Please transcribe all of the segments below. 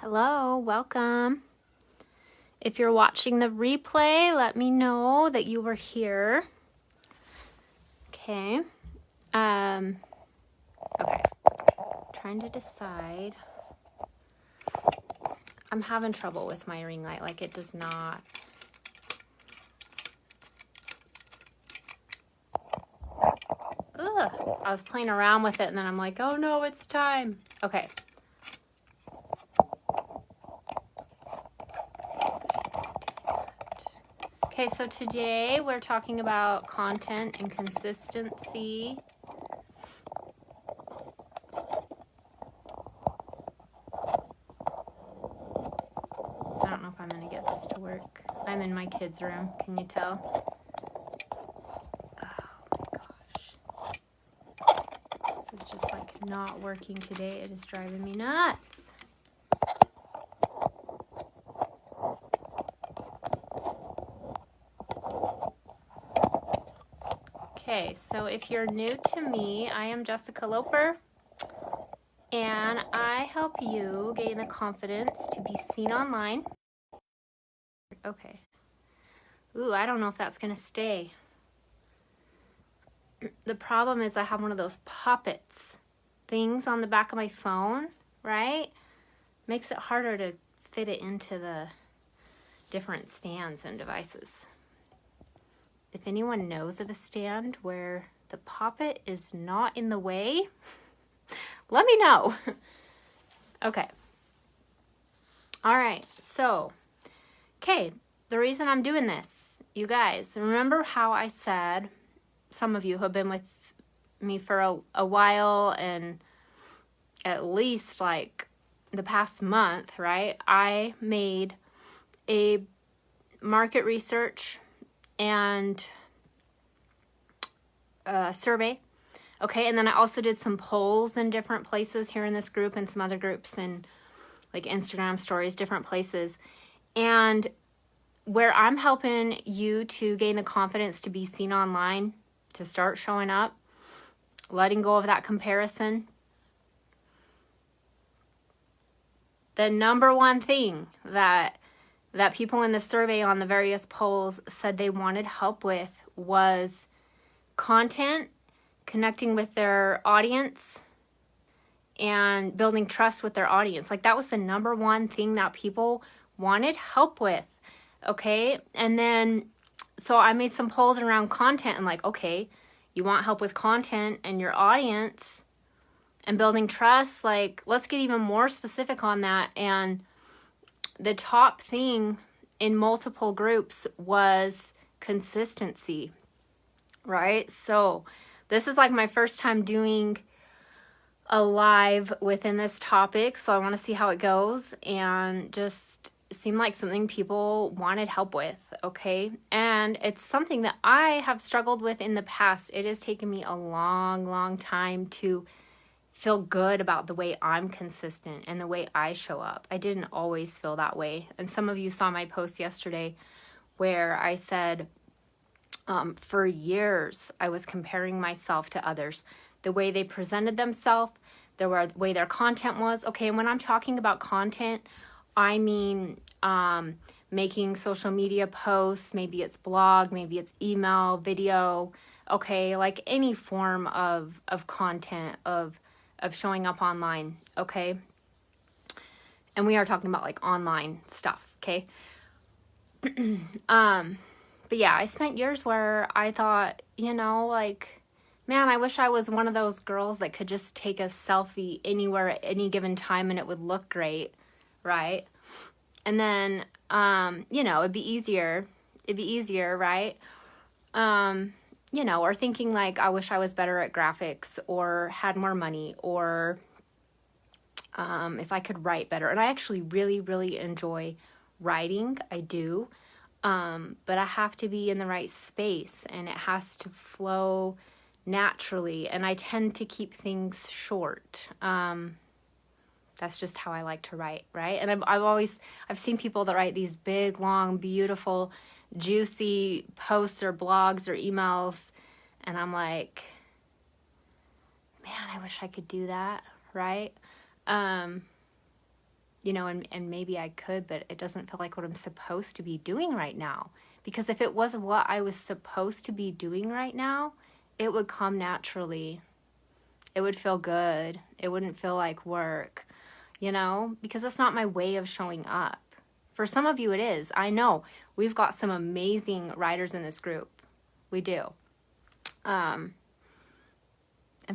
Hello, welcome. If you're watching the replay, let me know that you were here. Okay. Okay. Trying to decide. I'm having trouble with my ring light. Like, it does not. Ugh. I was playing around with it and then I'm like, oh no, it's time. Okay. Okay, so today we're talking about content and consistency. I don't know if I'm going to get this to work. I'm in my kids' room. Can you tell? Oh my gosh. This is just like not working today. It is driving me nuts. Okay, so if you're new to me, I am Jessica Loper, and I help you gain the confidence to be seen online. Okay. Ooh, I don't know if that's gonna stay. The problem is I have one of those poppets things on the back of my phone, right? Makes it harder to fit it into the different stands and devices. If anyone knows of a stand where the poppet is not in the way, let me know. Okay. All right. So, okay. The reason I'm doing this, you guys, remember how I said, some of you who have been with me for a while and at least like the past month, right? I made a market research and survey. Okay, and then I also did some polls in different places here in this group and some other groups and like Instagram stories, different places. And where I'm helping you to gain the confidence to be seen online, to start showing up, letting go of that comparison. The number one thing that people in the survey on the various polls said they wanted help with was content, connecting with their audience, and building trust with their audience. Like, that was the number one thing that people wanted help with. Okay. And then, so I made some polls around content and like, okay, you want help with content and your audience and building trust. Like, let's get even more specific on that. And the top thing in multiple groups was consistency, right? So this is like my first time doing a live within this topic, so I want to see how it goes, and just seemed like something people wanted help with, okay? And it's something that I have struggled with in the past. It has taken me a long time to feel good about the way I'm consistent and the way I show up. I didn't always feel that way. And some of you saw my post yesterday where I said, for years, I was comparing myself to others. The way they presented themselves, the way their content was. Okay, and when I'm talking about content, I mean making social media posts. Maybe it's blog, maybe it's email, video. Okay, like any form of content, of showing up online. Okay, and we are talking about like online stuff. Okay. But yeah, I spent years where I thought, like, man, I wish I was one of those girls that could just take a selfie anywhere at any given time and it would look great, right? And then, it'd be easier. Right? Or thinking like, I wish I was better at graphics or had more money, or if I could write better. And I actually really enjoy writing. I do. But I have to be in the right space and it has to flow naturally. And I tend to keep things short. That's just how I like to write, right? And I've seen people that write these big, long, beautiful, juicy posts or blogs or emails. And I'm like, man, I wish I could do that, right? and maybe I could, but it doesn't feel like what I'm supposed to be doing right now. Because if it was what I was supposed to be doing right now, it would come naturally. It would feel good. It wouldn't feel like work, because that's not my way of showing up. For some of you, it is. I know we've got some amazing writers in this group. We do. And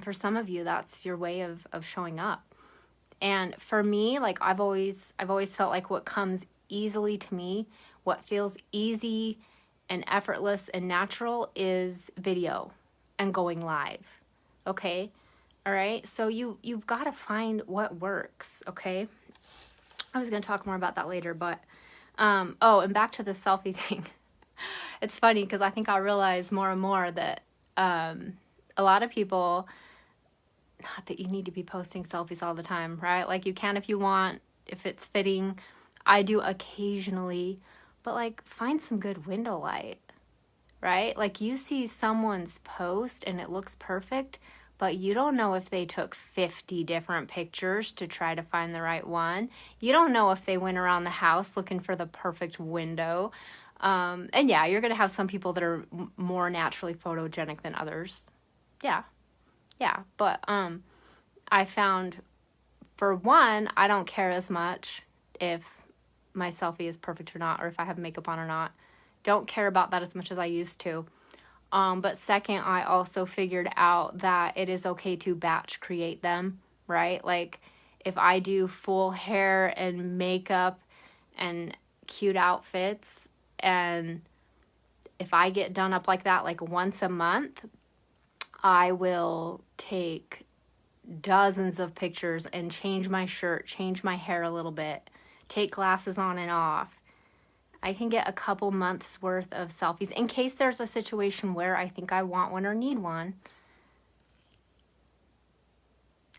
for some of you, that's your way of showing up. And for me, like I've always felt like what comes easily to me, what feels easy and effortless and natural is video and going live. Okay? All right? So you've got to find what works, okay? I was going to talk more about that later, but and back to the selfie thing. It's funny because I think I realize more and more that a lot of people, not that you need to be posting selfies all the time, right? Like you can if you want, if it's fitting. I do occasionally, but like find some good window light, right? Like you see someone's post and it looks perfect, but you don't know if they took 50 different pictures to try to find the right one. You don't know if they went around the house looking for the perfect window. And yeah, you're going to have some people that are more naturally photogenic than others. Yeah. But I found, for one, I don't care as much if my selfie is perfect or not, or if I have makeup on or not. Don't care about that as much as I used to. But second, I also figured out that it is okay to batch create them, right? Like if I do full hair and makeup and cute outfits, and if I get done up like that, like once a month, I will take dozens of pictures and change my shirt, change my hair a little bit, take glasses on and off. I can get a couple months worth of selfies in case there's a situation where I think I want one or need one,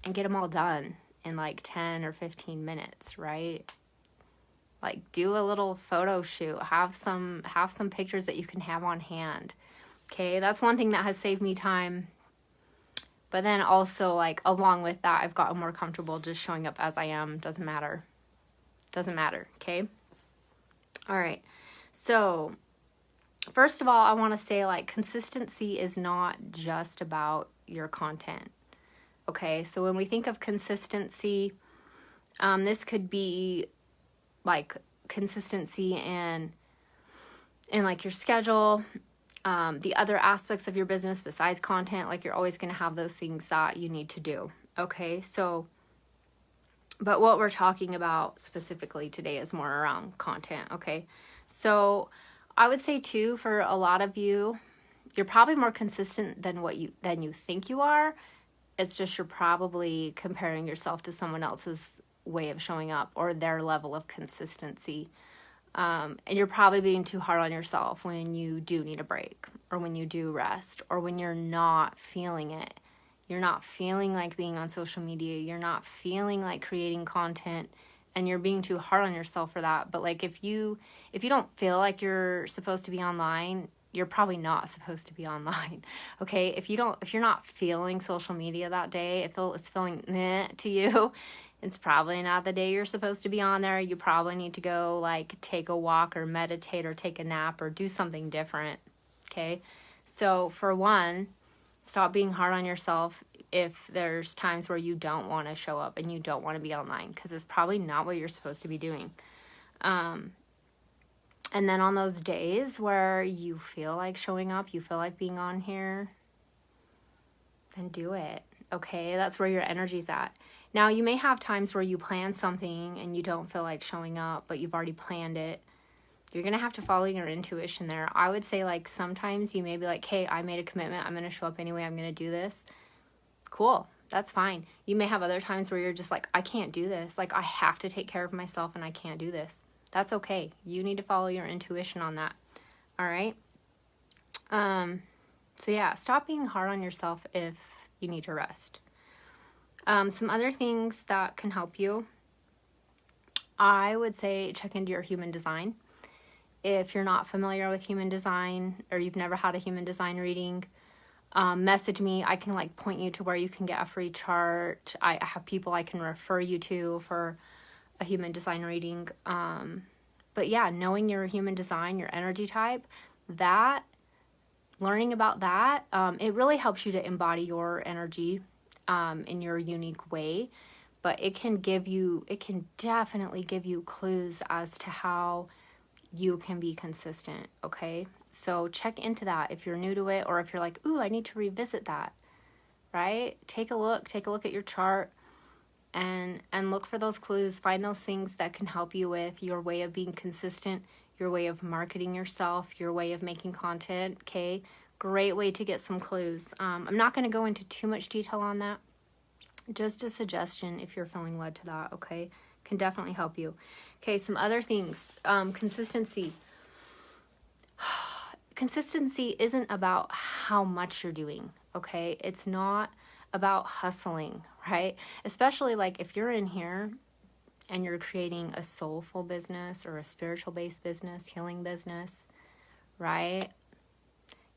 and get them all done in like 10 or 15 minutes, right? Like do a little photo shoot, have some pictures that you can have on hand. Okay, that's one thing that has saved me time. But then also, like, along with that, I've gotten more comfortable just showing up as I am. Doesn't matter, okay? All right. So, first of all, I want to say, like, consistency is not just about your content, okay? So, when we think of consistency, this could be, like, consistency in like, your schedule, the other aspects of your business besides content. Like you're always going to have those things that you need to do. Okay. So, but what we're talking about specifically today is more around content. Okay. So I would say too, for a lot of you, you're probably more consistent than you think you are. It's just, you're probably comparing yourself to someone else's way of showing up or their level of consistency. And you're probably being too hard on yourself when you do need a break, or when you do rest, or when you're not feeling it. You're not feeling like being on social media. You're not feeling like creating content, and you're being too hard on yourself for that. But like if you don't feel like you're supposed to be online, you're probably not supposed to be online. Okay? If you're not feeling social media that day, if it's feeling meh to you, it's probably not the day you're supposed to be on there. You probably need to go like take a walk or meditate or take a nap or do something different. Okay? So for one, stop being hard on yourself if there's times where you don't want to show up and you don't want to be online, because it's probably not what you're supposed to be doing. And then on those days where you feel like showing up, you feel like being on here, then do it. Okay? That's where your energy's at. Now, you may have times where you plan something and you don't feel like showing up, but you've already planned it. You're going to have to follow your intuition there. I would say, like, sometimes you may be like, hey, I made a commitment. I'm going to show up anyway. I'm going to do this. Cool. That's fine. You may have other times where you're just like, I can't do this. Like, I have to take care of myself and I can't do this. That's okay. You need to follow your intuition on that. All right? So, yeah, stop being hard on yourself if you need to rest. Some other things that can help you, I would say check into your human design. If you're not familiar with human design, or you've never had a human design reading, message me. I can like point you to where you can get a free chart. I have people I can refer you to for a human design reading. But yeah, knowing your human design, your energy type, that learning about that, it really helps you to embody your energy in your unique way. But it can definitely give you clues as to how you can be consistent, okay? So check into that if you're new to it, or if you're like, ooh, I need to revisit that, right? Take a look at your chart and look for those clues, find those things that can help you with your way of being consistent, your way of marketing yourself, your way of making content, okay? Great way to get some clues. I'm not going to go into too much detail on that. Just a suggestion if you're feeling led to that, okay? Can definitely help you. Okay, some other things. Consistency. Consistency isn't about how much you're doing, okay? It's not about hustling, right? Especially like if you're in here and you're creating a soulful business or a spiritual based business, healing business, right?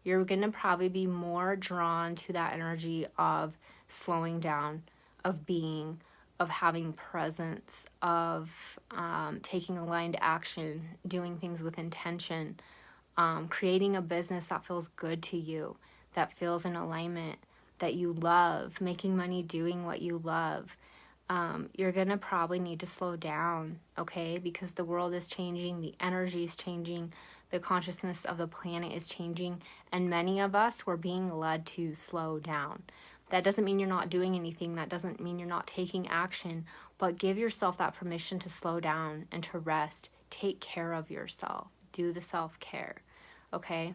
You're going to probably be more drawn to that energy of slowing down, of being, of having presence, of taking aligned action, doing things with intention, creating a business that feels good to you, that feels in alignment, that you love, making money doing what you love. You're going to probably need to slow down, okay? Because the world is changing, the energy is changing, the consciousness of the planet is changing, and many of us were being led to slow down. That doesn't mean you're not doing anything. That doesn't mean you're not taking action, but give yourself that permission to slow down and to rest. Take care of yourself. Do the self-care, okay?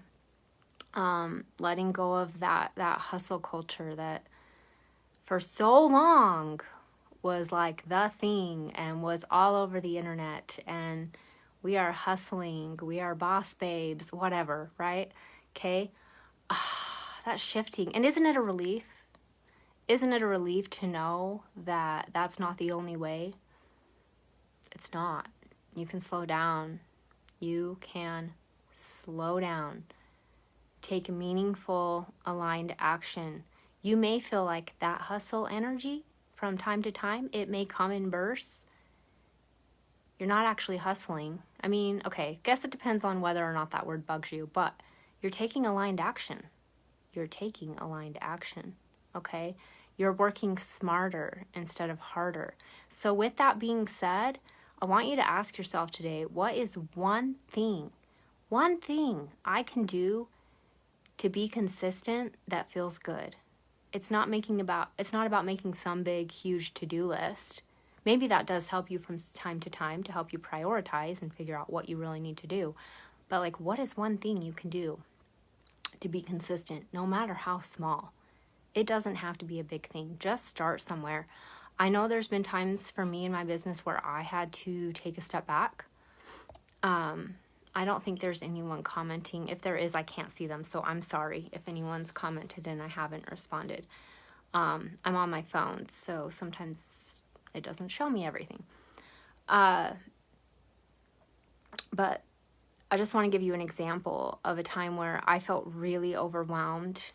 Letting go of that hustle culture that for so long was like the thing and was all over the internet, and we are hustling, we are boss babes, whatever, right? Okay? That's shifting. And isn't it a relief? Isn't it a relief to know that that's not the only way? It's not. You can slow down. You can slow down. Take meaningful, aligned action. You may feel like that hustle energy from time to time, it may come in bursts. You're not actually hustling. I mean, okay, guess it depends on whether or not that word bugs you, but you're taking aligned action. You're taking aligned action, okay? You're working smarter instead of harder. So with that being said, I want you to ask yourself today, what is one thing I can do to be consistent that feels good? It's not about making some big, huge to-do list. Maybe that does help you from time to time to help you prioritize and figure out what you really need to do. But like, what is one thing you can do to be consistent, no matter how small? It doesn't have to be a big thing. Just start somewhere. I know there's been times for me in my business where I had to take a step back. I don't think there's anyone commenting. If there is, I can't see them, so I'm sorry if anyone's commented and I haven't responded. I'm on my phone, so sometimes it doesn't show me everything. But I just want to give you an example of a time where I felt really overwhelmed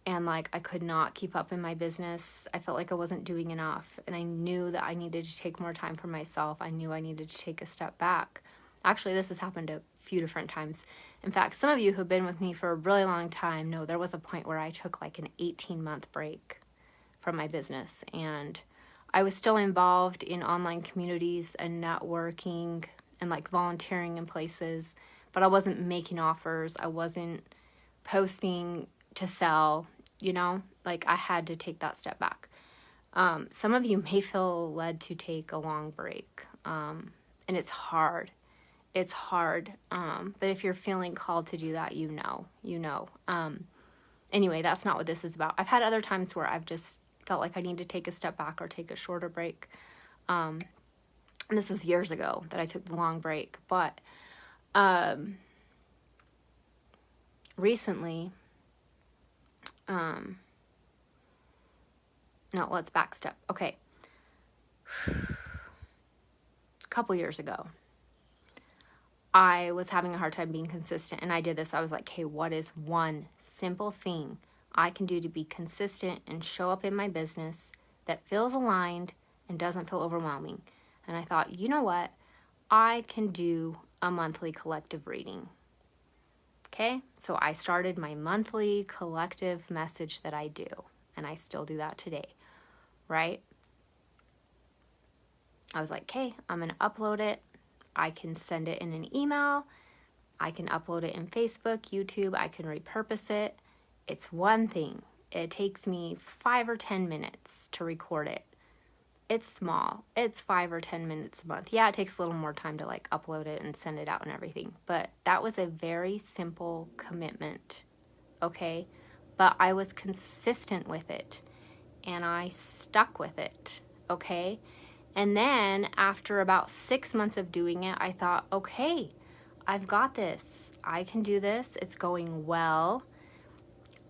and like I could not keep up in my business. I felt like I wasn't doing enough, and I knew that I needed to take more time for myself. I knew I needed to take a step back. Actually, this has happened a few different times. In fact, some of you who've been with me for a really long time know there was a point where I took like an 18-month break from my business, and I was still involved in online communities and networking and like volunteering in places, but I wasn't making offers. I wasn't posting to sell, like I had to take that step back. Some of you may feel led to take a long break, and it's hard. It's hard, but if you're feeling called to do that, you know. Anyway, that's not what this is about. I've had other times where I've just felt like I need to take a step back or take a shorter break. And this was years ago that I took the long break. But recently, no, let's backstep. Okay. A couple years ago, I was having a hard time being consistent, and I did this. I was like, hey, what is one simple thing I can do to be consistent and show up in my business that feels aligned and doesn't feel overwhelming? And I thought, you know what? I can do a monthly collective reading. Okay, so I started my monthly collective message that I do, and I still do that today, right? I was like, okay, I'm going to upload it. I can send it in an email. I can upload it in Facebook, YouTube. I can repurpose it. It's one thing. It takes me 5 or 10 minutes to record it. It's small. It's 5 or 10 minutes a month. Yeah, it takes a little more time to like upload it and send it out and everything. But that was a very simple commitment, okay? But I was consistent with it and I stuck with it, okay? And then after about 6 months of doing it, I thought, okay, I've got this. I can do this. It's going well.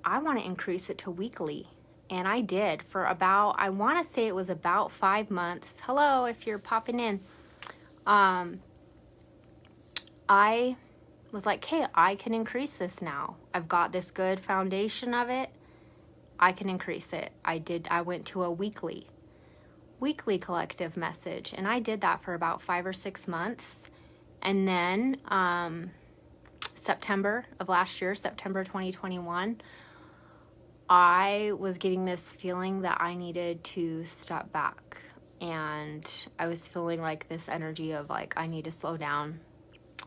I want to increase it to weekly. And I did for about, I want to say it was about 5 months. Hello, if you're popping in. I was like, hey, I can increase this now. I've got this good foundation of it. I can increase it. I went to a weekly collective message. And I did that for about 5 or 6 months. And then September of last year, September 2021, I was getting this feeling that I needed to step back. And I was feeling like this energy of like, I need to slow down.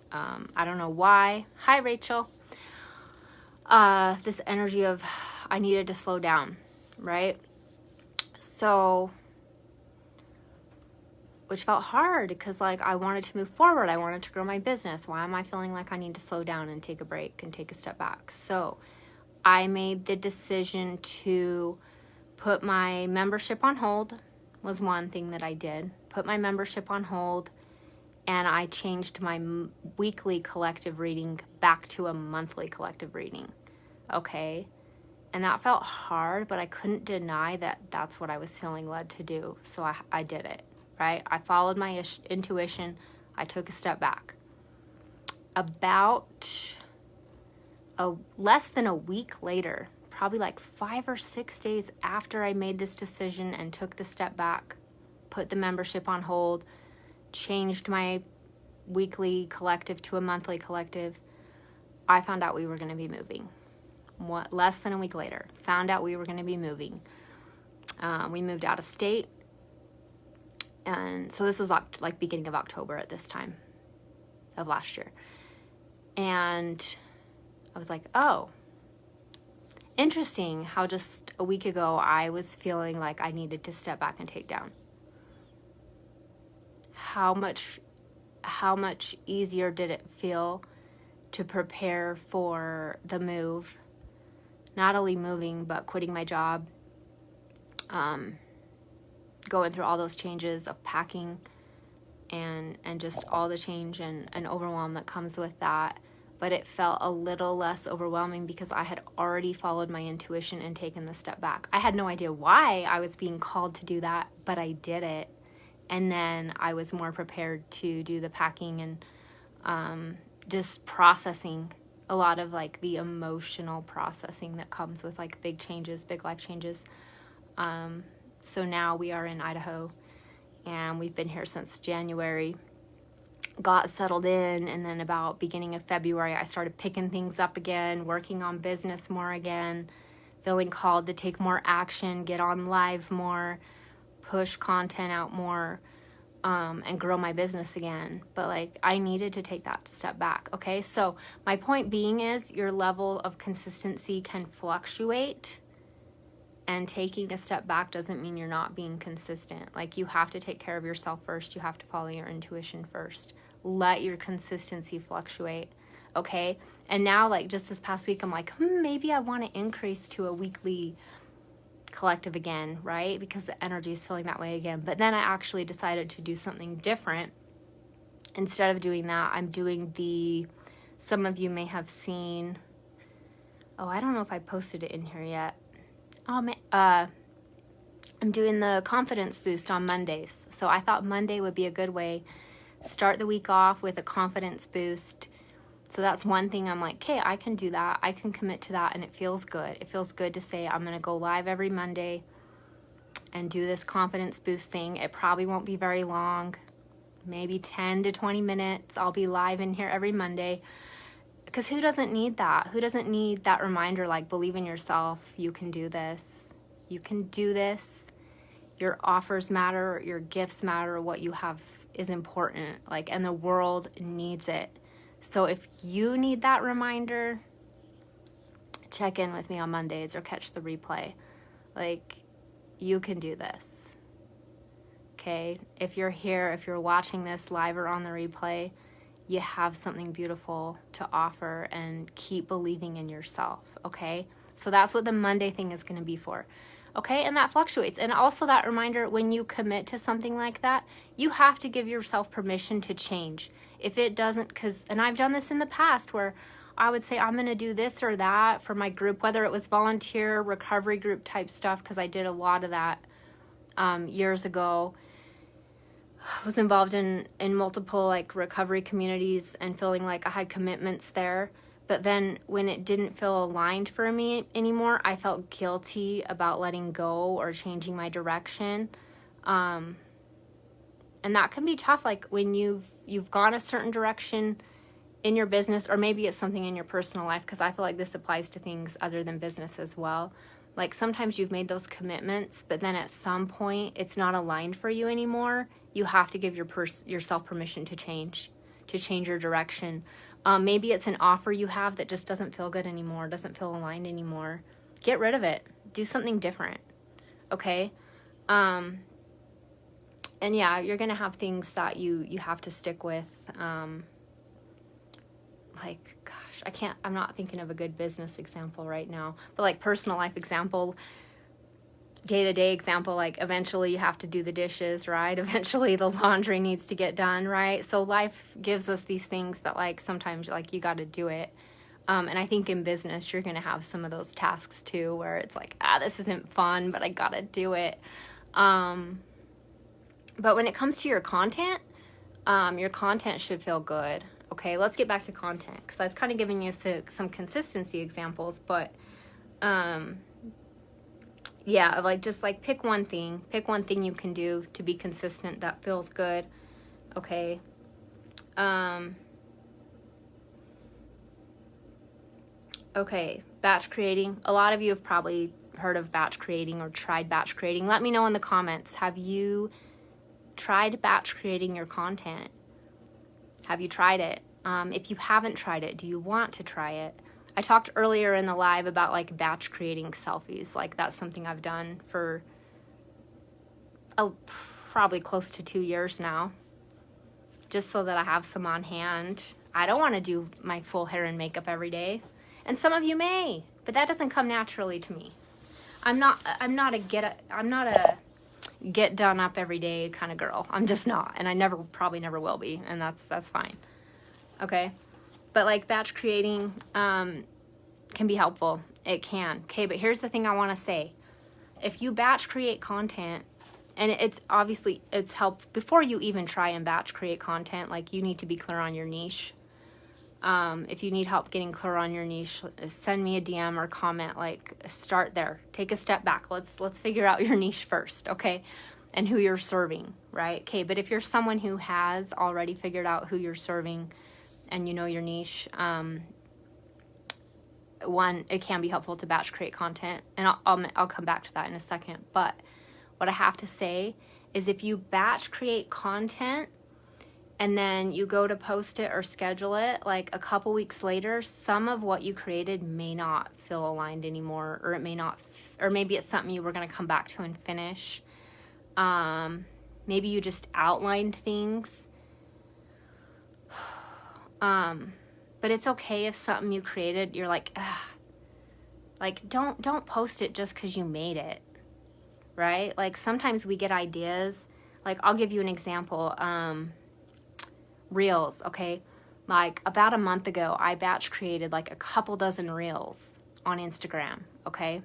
I don't know why. Hi, Rachel. This energy of I needed to slow down, right? So, which felt hard because like I wanted to move forward. I wanted to grow my business. Why am I feeling like I need to slow down and take a break and take a step back? So I made the decision to put my membership on hold, was one thing that I did. Put my membership on hold, and I changed my weekly collective reading back to a monthly collective reading, okay? And that felt hard, but I couldn't deny that that's what I was feeling led to do, so I did it, right? I followed my intuition. I took a step back. About less than a week later, probably like 5 or 6 days after I made this decision and took the step back, put the membership on hold, changed my weekly collective to a monthly collective, I found out we were going to be moving. Less than a week later, found out we were going to be moving. We moved out of state. And so this was like beginning of October at this time of last year. And I was like, oh, interesting how just a week ago I was feeling like I needed to step back and take down. How much easier did it feel to prepare for the move? Not only moving, but quitting my job, going through all those changes of packing and just all the change and overwhelm that comes with that. But it felt a little less overwhelming because I had already followed my intuition and taken the step back. I had no idea why I was being called to do that, but I did it. And then I was more prepared to do the packing and just processing a lot of like the emotional processing that comes with like big changes, big life changes. So now we are in Idaho and we've been here since January. Got settled in, and then about beginning of February I started picking things up again, working on business more again, feeling called to take more action, get on live more, push content out more, and grow my business again. But like I needed to take that step back. Okay, so my point being is your level of consistency can fluctuate, and taking a step back doesn't mean you're not being consistent. Like you have to take care of yourself first. You have to follow your intuition first. Let your consistency fluctuate, okay? And now, like, just this past week, I'm like, maybe I want to increase to a weekly collective again, right? Because the energy is feeling that way again. But then I actually decided to do something different. Instead of doing that, I'm doing some of you may have seen, I don't know if I posted it in here yet. I'm doing the confidence boost on Mondays. So I thought Monday would be a good way. Start the week off with a confidence boost. So that's one thing I'm like, okay, I can do that. I can commit to that, and it feels good. It feels good to say I'm going to go live every Monday and do this confidence boost thing. It probably won't be very long. maybe 10 to 20 minutes. I'll be live in here every Monday. Because who doesn't need that? Who doesn't need that reminder, like, believe in yourself. You can do this. You can do this. Your offers matter. Your gifts matter. What you have is important. Like, and the world needs it. So if you need that reminder, check in with me on Mondays or catch the replay. Like, you can do this. Okay? If you're here, if you're watching this live or on the replay, you have something beautiful to offer, and keep believing in yourself. Okay? So that's what the Monday thing is going to be for. Okay? And that fluctuates. And also that reminder, when you commit to something like that, you have to give yourself permission to change. If it doesn't, and I've done this in the past where I would say I'm going to do this or that for my group, whether it was volunteer, recovery group type stuff, because I did a lot of that years ago. I was involved in multiple like recovery communities and feeling like I had commitments there. But then when it didn't feel aligned for me anymore, I felt guilty about letting go or changing my direction. And that can be tough, like when you've gone a certain direction in your business, or maybe it's something in your personal life, because I feel like this applies to things other than business as well. Like sometimes you've made those commitments, but then at some point it's not aligned for you anymore. You have to give yourself permission to change your direction. Maybe it's an offer you have that just doesn't feel good anymore, doesn't feel aligned anymore. Get rid of it. Do something different. Okay? And yeah, you're going to have things that you have to stick with. Like, gosh, I'm not thinking of a good business example right now, but like personal life example, day-to-day example, like eventually you have to do the dishes, right? Eventually the laundry needs to get done, right? So life gives us these things that like sometimes like you got to do it. And I think in business, you're going to have some of those tasks too, where it's like, this isn't fun, but I got to do it. But when it comes to your content should feel good. Okay, let's get back to content, because I was kind of giving you some consistency examples, but yeah, like just like pick one thing you can do to be consistent that feels good. Okay. Okay, batch creating. A lot of you have probably heard of batch creating or tried batch creating. Let me know in the comments. Have you tried batch creating your content? Have you tried it? If you haven't tried it, do you want to try it? I talked earlier in the live about like batch creating selfies. Like that's something I've done for probably close to 2 years now, just so that I have some on hand. I don't want to do my full hair and makeup every day, and some of you may, but that doesn't come naturally to me. I'm not a get done up every day kind of girl. I'm just not, and I probably never will be, and that's fine. Okay, but like batch creating can be helpful. It can. Okay, but here's the thing I want to say. If you batch create content, and it's helped before you even try and batch create content, like you need to be clear on your niche. If you need help getting clear on your niche, send me a DM or comment, like start there. Take a step back. Let's figure out your niche first, okay? And who you're serving, right? Okay, but if you're someone who has already figured out who you're serving and you know your niche, it can be helpful to batch create content, and I'll come back to that in a second. But what I have to say is if you batch create content and then you go to post it or schedule it, like a couple weeks later, some of what you created may not feel aligned anymore, or it may not, or maybe it's something you were going to come back to and finish. Maybe you just outlined things. But it's okay if something you created, you're like, like don't post it just because you made it, right? Like sometimes we get ideas. Like I'll give you an example. Reels, okay? Like about a month ago, I batch created like a couple dozen reels on Instagram, okay?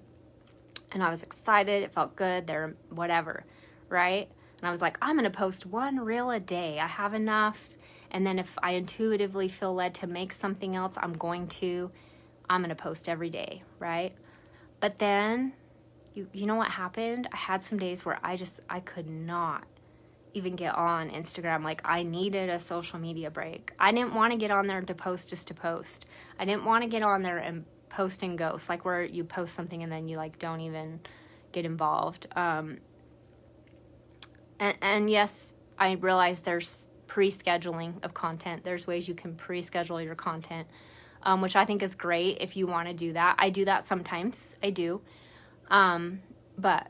And I was excited. It felt good. They're whatever, right? And I was like, I'm going to post one reel a day. I have enough. And then if I intuitively feel led to make something else, I'm going to post every day, right? But then, you know what happened? I had some days where I could not even get on Instagram. Like, I needed a social media break. I didn't want to get on there to post just to post. I didn't want to get on there and post and ghost, like where you post something and then you like don't even get involved. And yes, I realize there's pre-scheduling of content. There's ways you can pre-schedule your content, which I think is great if you want to do that. I do that sometimes. I do. But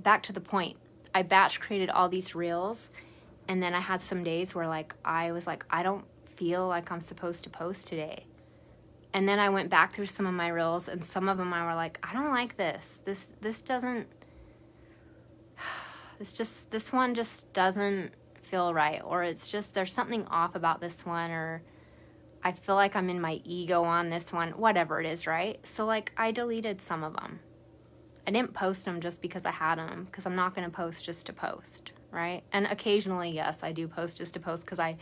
back to the point, I batch created all these reels, and then I had some days where like I was like, I don't feel like I'm supposed to post today. And then I went back through some of my reels, and some of them I were like, I don't like this. This doesn't. This one just doesn't feel right, or it's just there's something off about this one, or I feel like I'm in my ego on this one, whatever it is, right? So like I deleted some of them. I didn't post them just because I had them, because I'm not going to post just to post, right? And occasionally, yes, I do post just to post because I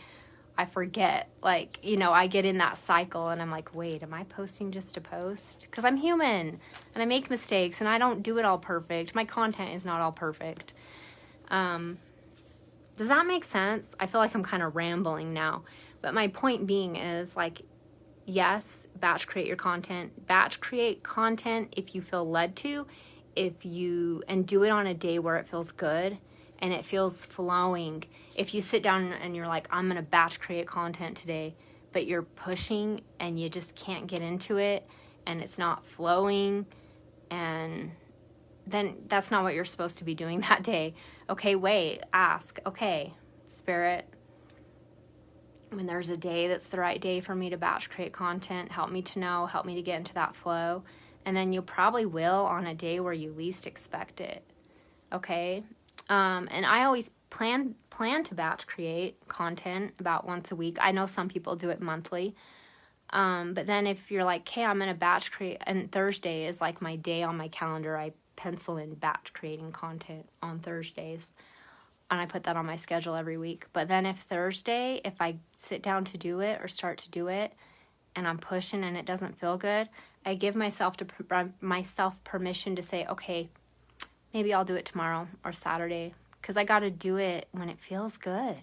forget, like, you know, I get in that cycle and I'm like, wait, am I posting just to post? Because I'm human and I make mistakes and I don't do it all perfect. My content is not all perfect. Does that make sense? I feel like I'm kind of rambling now, but my point being is like, yes, batch create your content. Batch create content if you feel led to, and do it on a day where it feels good and it feels flowing. If you sit down and you're like, I'm going to batch create content today, but you're pushing and you just can't get into it and it's not flowing, and then that's not what you're supposed to be doing that day. Okay, wait, ask, okay, Spirit, when there's a day that's the right day for me to batch create content, help me to know, help me to get into that flow. And then you probably will on a day where you least expect it. Okay? And I always plan to batch create content about once a week. I know some people do it monthly. But then if you're like, okay, I'm going to batch create, and Thursday is like my day on my calendar, I pencil in batch creating content on Thursdays. And I put that on my schedule every week. But then if Thursday, if I sit down to do it or start to do it and I'm pushing and it doesn't feel good, I give myself permission to say, okay, maybe I'll do it tomorrow or Saturday, because I got to do it when it feels good,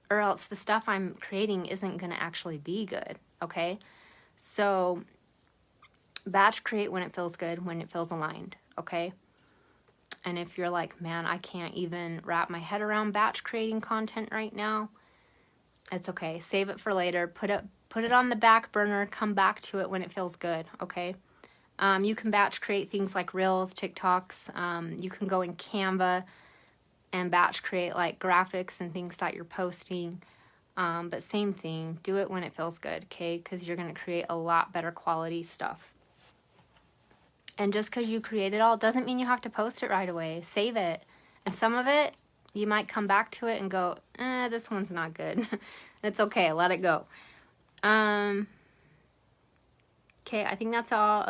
or else the stuff I'm creating isn't going to actually be good, okay? So batch create when it feels good, when it feels aligned, okay? And if you're like, man, I can't even wrap my head around batch creating content right now, it's okay. Save it for later. Put it on the back burner. Come back to it when it feels good, okay? You can batch create things like Reels, TikToks. You can go in Canva and batch create like graphics and things that you're posting. But same thing. Do it when it feels good, okay? Because you're going to create a lot better quality stuff. And just because you create it all doesn't mean you have to post it right away. Save it. And some of it, you might come back to it and go, this one's not good. It's okay. Let it go. Okay, I think that's all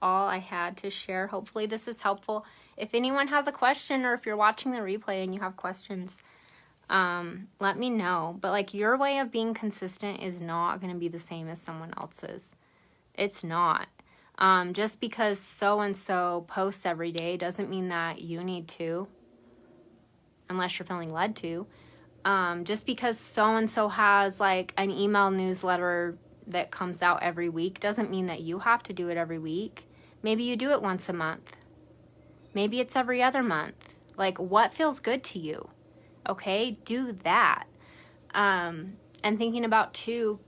I had to share. Hopefully this is helpful. If anyone has a question, or if you're watching the replay and you have questions, let me know. But like, your way of being consistent is not going to be the same as someone else's. It's not. Just because so-and-so posts every day doesn't mean that you need to, unless you're feeling led to. Just because so-and-so has like an email newsletter that comes out every week doesn't mean that you have to do it every week. Maybe you do it once a month. Maybe it's every other month. Like, what feels good to you? Okay, do that. And thinking about too,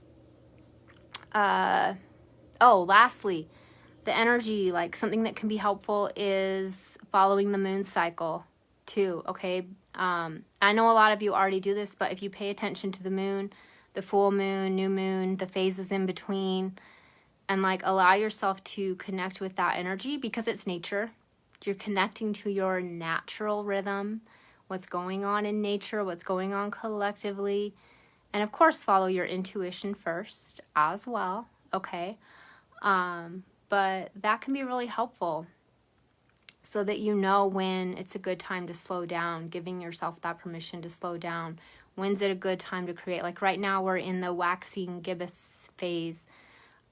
lastly, the energy, like something that can be helpful is following the moon cycle too, okay? I know a lot of you already do this, but if you pay attention to the moon, the full moon, new moon, the phases in between, and like allow yourself to connect with that energy, because it's nature. You're connecting to your natural rhythm, what's going on in nature, what's going on collectively. And of course, follow your intuition first as well, okay? But that can be really helpful, so that you know when it's a good time to slow down, giving yourself that permission to slow down. When's it a good time to create? Like right now, we're in the waxing gibbous phase.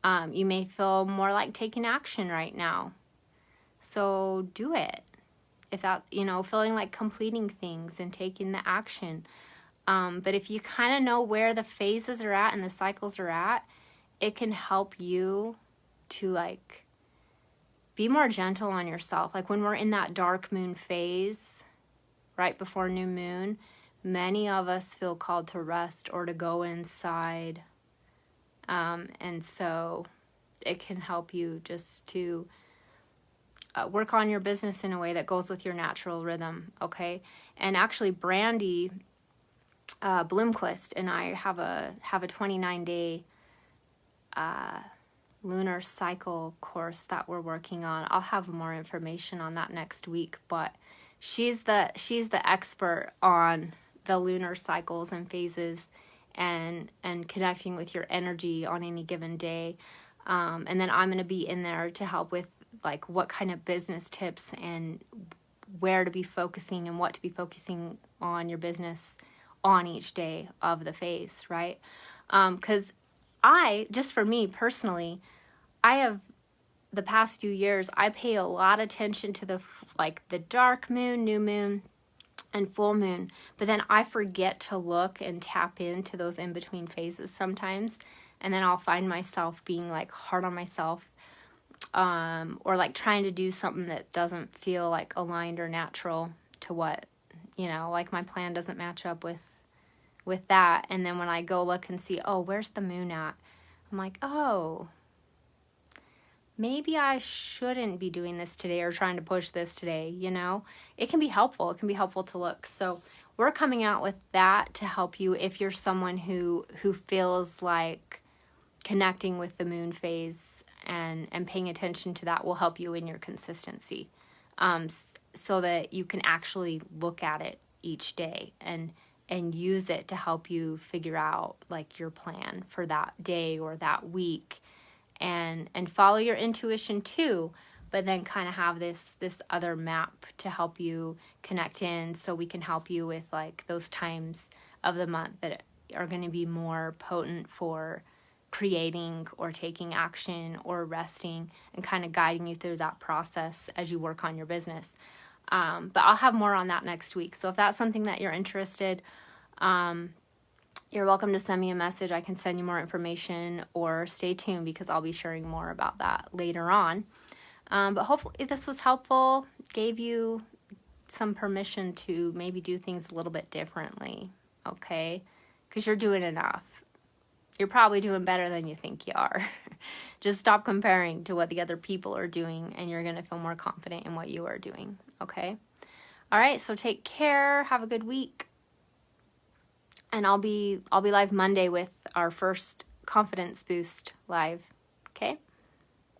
You may feel more like taking action right now. So do it. If that, feeling like completing things and taking the action. But if you kind of know where the phases are at and the cycles are at, it can help you to like be more gentle on yourself. Like when we're in that dark moon phase, right before new moon, many of us feel called to rest or to go inside. And so it can help you just to work on your business in a way that goes with your natural rhythm, okay? And actually, Brandy Bloomquist and I have a 29-day lunar cycle course that we're working on. I'll have more information on that next week, but she's the expert on the lunar cycles and phases and connecting with your energy on any given day. And then I'm going to be in there to help with like what kind of business tips and where to be focusing and what to be focusing on your business on each day of the phase, right? Because just for me personally, I have the past few years, I pay a lot of attention to the dark moon, new moon, and full moon. But then I forget to look and tap into those in-between phases sometimes. And then I'll find myself being like hard on myself, or like trying to do something that doesn't feel like aligned or natural to what, like my plan doesn't match up with that. And then when I go look and see, oh, where's the moon at? I'm like, oh, maybe I shouldn't be doing this today or trying to push this today, It can be helpful. It can be helpful to look. So we're coming out with that to help you if you're someone who feels like connecting with the moon phase and paying attention to that will help you in your consistency, so that you can actually look at it each day and use it to help you figure out like your plan for that day or that week, and follow your intuition too, but then kind of have this other map to help you connect in, so we can help you with like those times of the month that are going to be more potent for creating or taking action or resting, and kind of guiding you through that process as you work on your business. But I'll have more on that next week. So if that's something that you're interested, you're welcome to send me a message. I can send you more information, or stay tuned because I'll be sharing more about that later on. But hopefully this was helpful, gave you some permission to maybe do things a little bit differently, okay? Because you're doing enough. You're probably doing better than you think you are. Just stop comparing to what the other people are doing, and you're going to feel more confident in what you are doing, okay? All right, so take care. Have a good week. And I'll be live Monday with our first confidence boost live, okay?